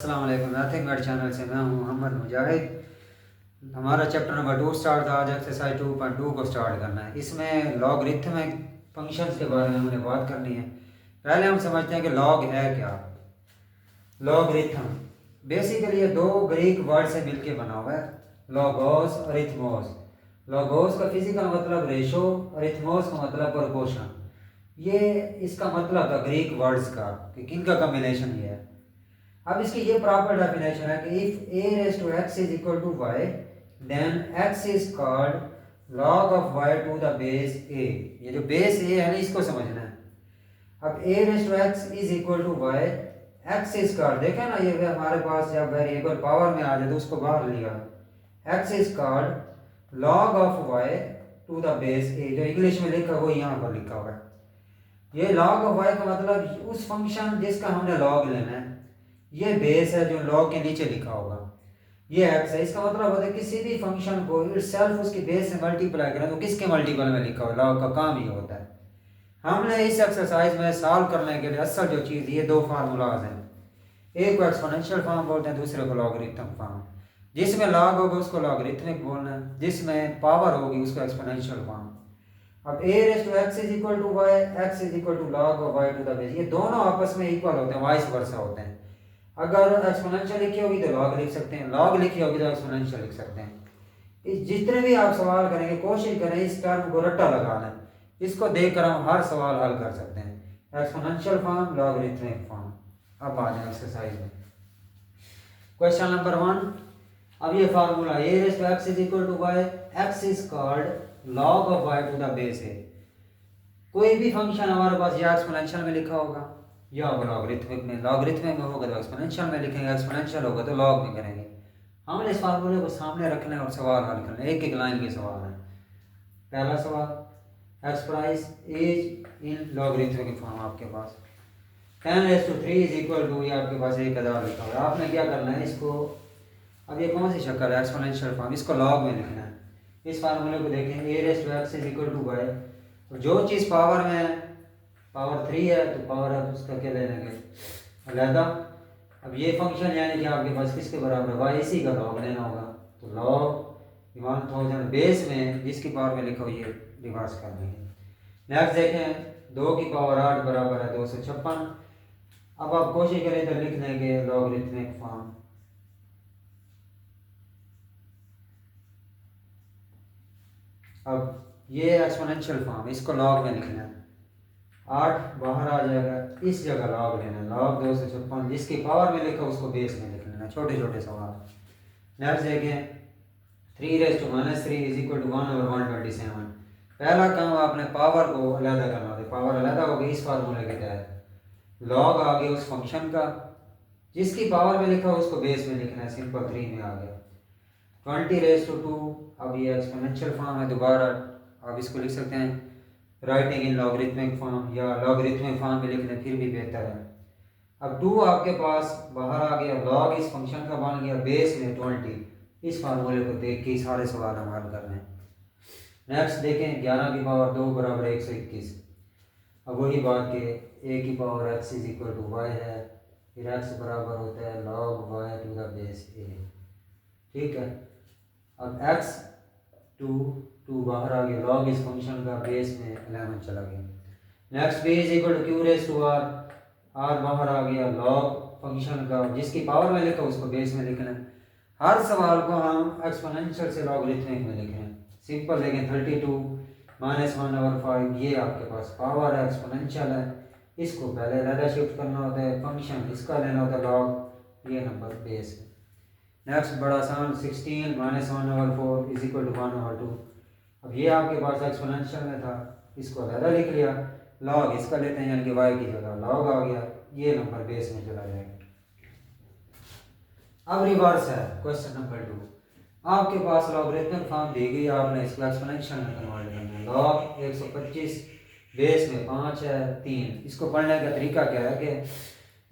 अस्सलाम वालेकुम। Mathing guide channel से मैं हूं मोहम्मद मुजाहिद। हमारा चैप्टर नंबर 2 स्टार्ट था। आज एक्सरसाइज 2.2 को स्टार्ट करना है। इसमें लॉगरिथमिक फंक्शंस के बारे में हमने बात करनी है। पहले हम समझते हैं कि लॉग है क्या। लॉगरिथम बेसिकली ये दो ग्रीक वर्ड से मिलके बना हुआ है, लॉगोस और रिथमोस। लॉगोस का फिजिकल मतलब रेशो, रिथमोस का मतलब प्रोपोर्शन। ये इसका मतलब था ग्रीक वर्ड्स का कि किनका कॉम्बिनेशन ये है। अब इसकी ये प्रॉपर डेफिनेशन है कि if a raised to x is equal to y then x is called log of y to the base a। ये जो बेस a है ना, इसको समझना है। अब a raised to x is equal to y, x is called, देखें ना, ये हमारे पास जब वेरिएबल पावर में आ जाए तो उसको बाहर लिया, x is called log of y to the base a। जो इंग्लिश में लिखा वो यहाँ पर लिखा हुआ है। ये log of y का मतलब उस फंक्शन जिसका हमने लॉग लेना है। ये बेस है जो लॉग के नीचे लिखा होगा, ये एक्स है। इसका मतलब होता है किसी भी फंक्शन को इटसेल्फ उसकी बेस से मल्टीप्लाई करें तो किसके मल्टीपल में लिखा होगा। लॉग का काम ये होता है। हमने इस एक्सरसाइज में सॉल्व करने के लिए असल जो चीज़, ये दो फार्मूलाज हैं। एक को एक्सपोनेंशियल फॉर्म बोलते हैं, दूसरे को लॉगरिथम फॉर्म। जिसमें लॉग होगा उसको लॉगरिथमिक बोलना है, जिसमें पावर होगी उसको एक्सपोनेंशियल फॉर्म। अब a raise to x is equal to y, x is equal to log of y to the base, ये दोनों आपस में इक्वल होते हैं, वाइस वर्सा होते हैं। अगर एक्सपोनेंशियल लिखी होगी तो लॉग लिख सकते हैं, लॉग लिखी होगी तो एक्सपोनेंशियल लिख सकते हैं। इस जितने भी आप सवाल करेंगे कोशिश करें इस टर्म को रट्टा लगा लें, इसको देखकर हम हर सवाल हल कर सकते हैं। Exponential form, logarithmic form. अब आ जाए एक्सरसाइज में। Question number 1। अब ये formula a raise to x is equal to y, x is called log of y to the base है। कोई भी फंक्शन हमारे पास या एक्सपोनेंशियल में लिखा होगा या लॉगरिथमिक में। लॉगरिथमिक में होगा तो एक्सपोनेंशियल में लिखेंगे, एक्सपोनेंशियल होगा तो लॉग में करेंगे। हमने इस फार्मूले को सामने रखना है और सवाल हल करना है। एक एक लाइन के सवाल है। पहला सवाल, express is in logarithmic form आपके पास 10⁻³ इज इक्वल टू, ये आपके पास 1000 लिखा हुआ है। आपने क्या करना है, इसको, अब ये कौन सी शक्ल है, एक्सपोनेंशियल फॉर्म, इसको लॉग में लिखना है। इस फार्मूले को देखें, a⁻x is equal to y, जो चीज़ पावर में है, पावर 3 है तो पावर आप उसका क्या ले लेंगे, अलहदा। अब ये फंक्शन यानी कि आपके पास किसके बराबर है, y, इसी का लॉग लेना होगा। तो लॉग 1000 बेस में जिसकी पावर में लिखा हो ये रिवर्स कर देंगे। नेक्स्ट देखें, 2 की पावर 8 बराबर है 256। अब आप कोशिश करें इधर लिख देंगे लॉगरिथमिक फॉर्म। अब ये एक्सपोनेंशियल फॉर्म, इसको लॉग में लिखना है। 8 बाहर आ जाएगा, इस जगह लॉग लेना, लॉग 256, जिसकी पावर में लिखा उसको बेस में लिख लेना। छोटे छोटे सवाल। नेक्स्ट देखें, 3⁻³ इज इक्वल टू 1/127। पहला काम आपने पावर को अलहदा करना है। पावर अलहदा हो गई इस फार्मूले के तहत। लॉग आ गया उस फंक्शन का, जिसकी पावर में लिखा उसको बेस में लिखना है। सिंपल 3 में आ गया। 20⁻², अब ये एक्सपोनेंशियल फॉर्म है, दोबारा आप इसको लिख सकते हैं राइटिंग इन लॉगरिथमिक फॉर्म, या लॉगरिथमिक फॉर्म में लिख लें फिर भी बेहतर है। अब 2 आपके पास बाहर आ गया, लॉग इस फंक्शन का बन गया, बेस में 20। इस फार्मूले को देख के सारे सवाल हम हल कर लें। नेक्स्ट देखें, 11 की पावर 2 बराबर 121। अब वही बात कि a की power x is equal to y है, फिर x बराबर होता है log y to the base a। ठीक है। अब x 2 बाहर आ गया, लॉग इस फंक्शन का बेस में 11 चला गया। Next b is equal to q⁻r, r बाहर आ गया, लॉग फंक्शन का जिसकी पावर में लिखा उसको बेस में लिखना है। हर सवाल को हम एक्सपोनेंशियल से लॉगरिथमिक में लिख रहे हैं। सिंपल देखें, 32 -1/5, ये आपके पास पावर है, एक्सपोनेंशियल है। इसको पहले अलहदा शिफ्ट करना होता है, फंक्शन इसका लेना होता है लॉग, ये नंबर बेस है। नेक्स्ट बड़ा आसान, 16 -1/4 इज इक्वल टू 1/2। अब ये आपके पास एक्सपोनेंशियल में था, इसको अलहदा लिख लिया, लॉग इसका लेते हैं यानी कि y की जगह लॉग आ गया, ये नंबर बेस में चला जाएगा। अब रिवर्स है क्वेश्चन नंबर 2। आपके पास लॉगरिथमिक फॉर्म दी गई, आपने इसको एक्सपोनेंशियल में कन्वर्ट करना है। लॉग 125 बेस में 5 है 3। इसको पढ़ने का तरीका क्या है कि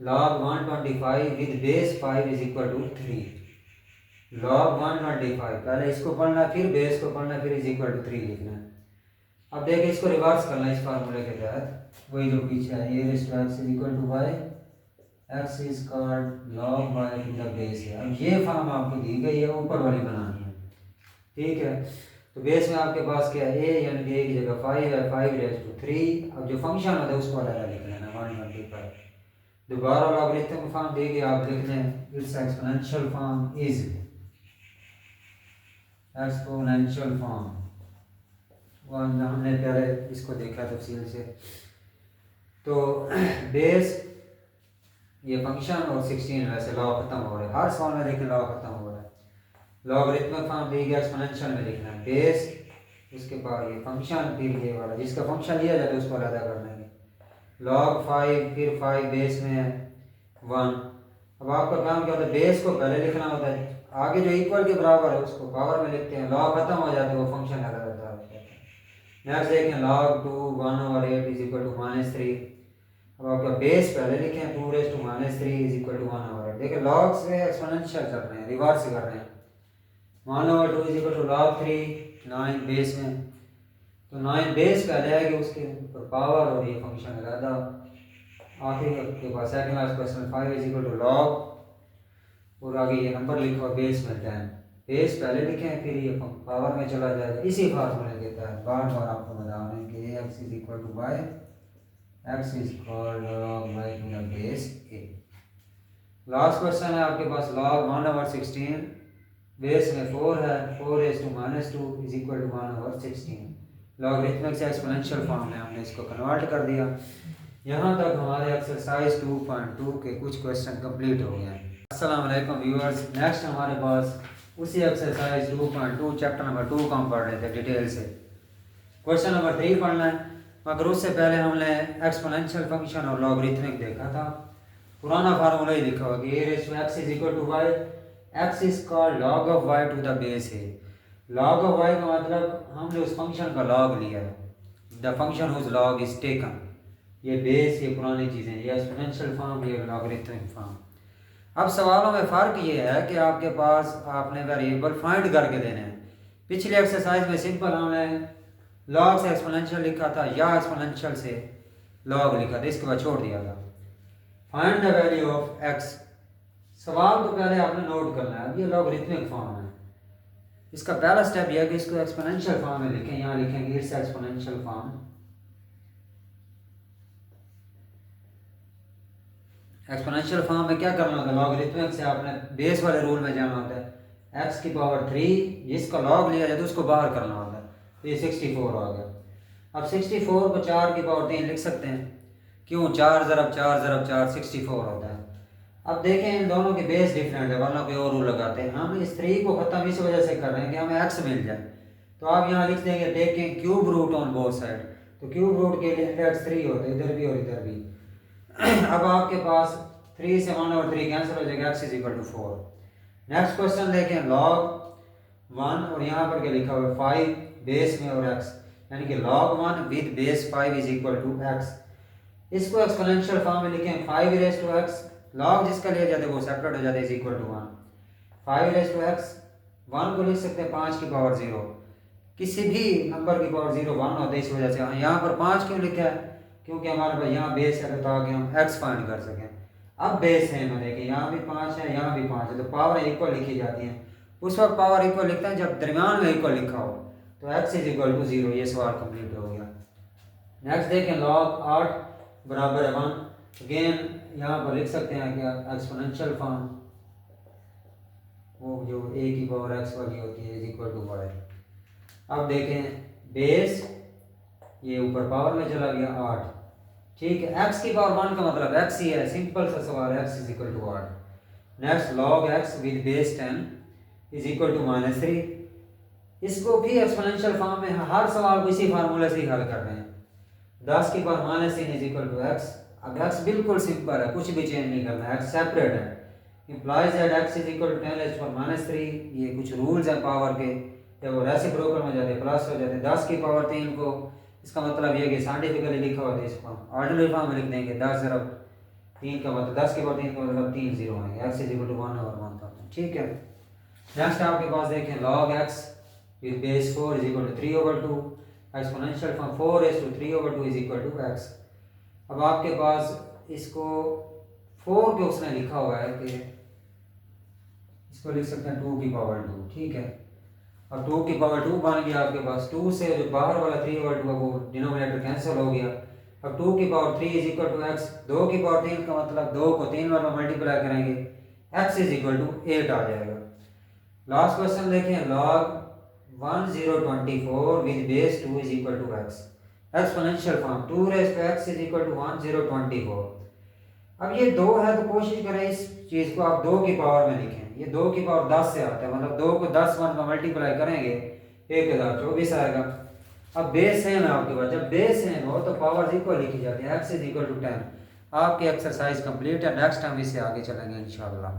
log 125 with base 5 is equal to 3। log 125 पहले इसको पढ़ना, फिर बेस को पढ़ना, फिर इज इक्वल टू 3 लिखना है। अब देखिए इसको रिवर्स करना है इस फार्मूले के तहत, वही जो पीछे है, a⁻x is equal to y x is called log y to the base है। अब ये फॉर्म आपको दी गई है, ऊपर वाली बनानी है, ठीक है। तो बेस में आपके पास क्या है, ए यानी कि ए की जगह 5 है, 5 रेज़ टू 3। अब जो फंक्शन होता है उसको अलग लिख लेना 1/5। दोबारा लॉगरिथम फॉर्म देगी, आप लिख लें it's exponential form is exponential form. हमने पहले इसको देखा तफसील से। तो बेस ये फंक्शन और 16 वैसे लॉग खत्म हो रहा है, हर सवाल में देखें लॉग खत्म हो रहा है। लॉगरिथमिक फॉर्म दी गया, एक्सपोनेंशियल में लिखना है बेस, उसके बाद ये फंक्शन, फिर ये वाला जिसका फंक्शन लिया जाता है उसको अलग करना है। लॉग 5, फिर 5 बेस में 1। अब आपका काम क्या होता है, बेस को पहले लिखना होता है, आगे जो इक्वल के बराबर है उसको पावर में लिखते हैं, लॉग खत्म हो जाते हैं वो फंक्शन अलग होता है। नेक्स्ट देखें log 2 1/8 इज इक्वल टू -3। अब आपका बेस पहले लिखें 2 - 3 इज इक्वल टू 1/8। देखिए लॉग से एक्सपोनेंशियल कर रहे हैं, रिवर्स कर रहे हैं। 1/2 is equal to log 3 9 base में, तो 9 बेस पहले आएगी, उसके ऊपर पावर और ये फंक्शन लगाता। आखिर आपके पास second last question 5 is equal to log, और आगे ये नंबर लिखो बेस में 10। बेस पहले लिखें फिर ये पावर में चला जाएगा, इसी फार्मूले के तहत बार बार आपको बता रहे हैं कि x is equal to y, x is called log y to the base a। Last question है आपके पास log 1/16, बेस में 4 है, 4 - 2 इज इक्वल टू 1/16। लॉगरिथमिक से एक्सपोनेंशियल फॉर्म में हमने इसको कन्वर्ट कर दिया। यहाँ तक हमारे एक्सरसाइज 2.2 के कुछ क्वेश्चन कंप्लीट हो गए हैं। अस्सलाम वालेकुम व्यूअर्स, नेक्स्ट हमारे पास उसी एक्सरसाइज 2.2 चैप्टर नंबर 2 का हम पढ़ रहे थे डिटेल से। क्वेश्चन नंबर 3 पढ़ना है, मगर उससे पहले हमने एक्सपोनेंशियल फंक्शन और लॉगरिथमिक देखा था। पुराना फार्मूला ही लिखा हुआ कि a⁻x is equal to y, x is called log of y to the base है। log ऑफ वाई का मतलब हमने उस फंक्शन का log लिया है, the function whose log is taken. ये बेस, ये पुरानी चीज़ें, ये एक्सपोनेंशियल फॉर्म, ये लॉगरिथमिक फॉर्म। अब सवालों में फ़र्क ये है कि आपके पास आपने वेरिएबल फाइंड करके देने हैं। पिछले एक्सरसाइज में सिंपल हमने लॉग से एक्सपोनेंशियल लिखा था या एक्सपोनेंशियल से लॉग लिखा था, इसके बाद छोड़ दिया था। Find the value of x, सवाल तो पहले आपने नोट करना है। अब ये लॉगरिथमिक फॉर्म है, इसका पहला स्टेप यह है कि इसको एक्सपोनेंशियल फॉर्म में लिखें। यहाँ लिखेंगे it's exponential form. Exponential form में क्या करना होता है, लॉगरिथमिक से आपने बेस वाले रूल में जाना होता है। x की पावर 3 जिसका लॉग लिया जाए तो उसको बाहर करना होता है, तो ये 64 आ गया। अब 64 को 4 की पावर 3 लिख सकते हैं, क्यों, 4 ज़रब 4 ज़रब 4 64 होता है। अब देखें इन दोनों के बेस डिफरेंट है, वरना कोई और रूल लगाते हैं। हम इस 3 को ख़त्म इस वजह से कर रहे हैं कि हमें x मिल जाए। तो आप यहाँ लिख देंगे taking cube root on both side, तो क्यूब रूट के लिए इंडेक्स 3 होता है, इधर भी और इधर भी। अब आपके पास 3 से 1/3 कैंसिल हो जाएगा, x is equal to 4। Next question देखें log 1 और यहाँ पर क्या लिखा हुआ है 5 बेस में और x, यानी कि log 1 with base 5 is equal to x। इसको एक्सपोनेंशियल फॉर्म में लिखें 5 log जिसका लिया जाता है वो सेपरेट हो जाता है इज इक्वल टू 1। 5 1 को लिख सकते हैं 5 की पावर 0, किसी भी नंबर की पावर 0 1 होता है, इस वजह से यहाँ पर 5 क्यों लिखा है, क्योंकि हमारे पास यहाँ बेस है ताकि हम x फाइंड कर सकें। अब बेस है मैं देखें यहाँ भी 5 है, यहाँ भी 5 है, तो पावर इक्वल लिखी जाती हैं। उस वक्त पावर इक्वल लिखते हैं जब दरमियान में इक्वल लिखा हो, तो x इज इक्वल टू 0। ये सवाल कंप्लीट हो गया। नेक्स्ट देखें log 8 बराबर है 1। अगेन यहाँ पर लिख सकते हैं क्या, एक्सपोनेंशियल फॉर्म, वो जो a की पावर x वाली होती है इज इक्वल टू वाई। अब देखें बेस ये ऊपर पावर में चला गया 8, ठीक है। x की पावर 1 का मतलब x ही है, सिंपल सा सवाल है, x is equal to 8। Next log x with base 10 is equal to -3। इसको भी एक्सपोनेंशियल फॉर्म में हर सवाल को इसी फार्मूले से ही हल कर रहे हैं। 10 की power -3 is equal to x। अब x बिल्कुल सिंपल है, कुछ भी चेंज नहीं करना, x सेपरेट है। Implies that x is equal to 10⁻³ ये कुछ रूल्स हैं पावर के, जब वो रेसिप्रोकल में जाते प्लस हो जाते 10 की पावर 3 को, इसका मतलब ये कि साइंटिफिकली लिखा होता है, इसको हम ऑर्डिनरी फॉर्म में लिख देंगे 10 ज़रब 3 का मतलब 10 की पावर 3 का मतलब 3 0 आएंगे, x इज इक्वल टू 1/1 था, ठीक है। नेक्स्ट आपके पास देखें log x with base 4 is equal to 3/2, exponential form 4 3/2 is equal to x। अब आपके पास इसको 4 के उसने लिखा हुआ है कि इसको लिख सकते हैं 2 की पावर 2, ठीक है। अब 2 की पावर 2 बन गया आपके पास, 2 से जो बाहर वाला 3/2 है वो डिनोमिनेटर कैंसिल हो गया। अब 2 की power 3 is equal to x, 2 की पावर 3 का मतलब 2 को 3 बार में मल्टीप्लाई करेंगे, एक्स इज इक्वल टू 8 आ जाएगा। लास्ट क्वेश्चन देखें, log 1024 with base 2 is equal to x, exponential form 2 raise to x is equal to 1024। अब ये 2 है तो कोशिश करें इस चीज़ को आप 2 की पावर में लिखें, ये 2 की पावर 10 से आता है, मतलब 2 को 10 बार में मल्टीप्लाई करेंगे 1024 आएगा। अब बेस सेम है आपके पास, जब बेस सेम हो तो पावर्स इक्वल लिखी जाती है, एक्स इज इक्वल टू 10। आपकी एक्सरसाइज कंप्लीट है, नेक्स्ट टाइम इससे आगे चलेंगे इंशाल्लाह।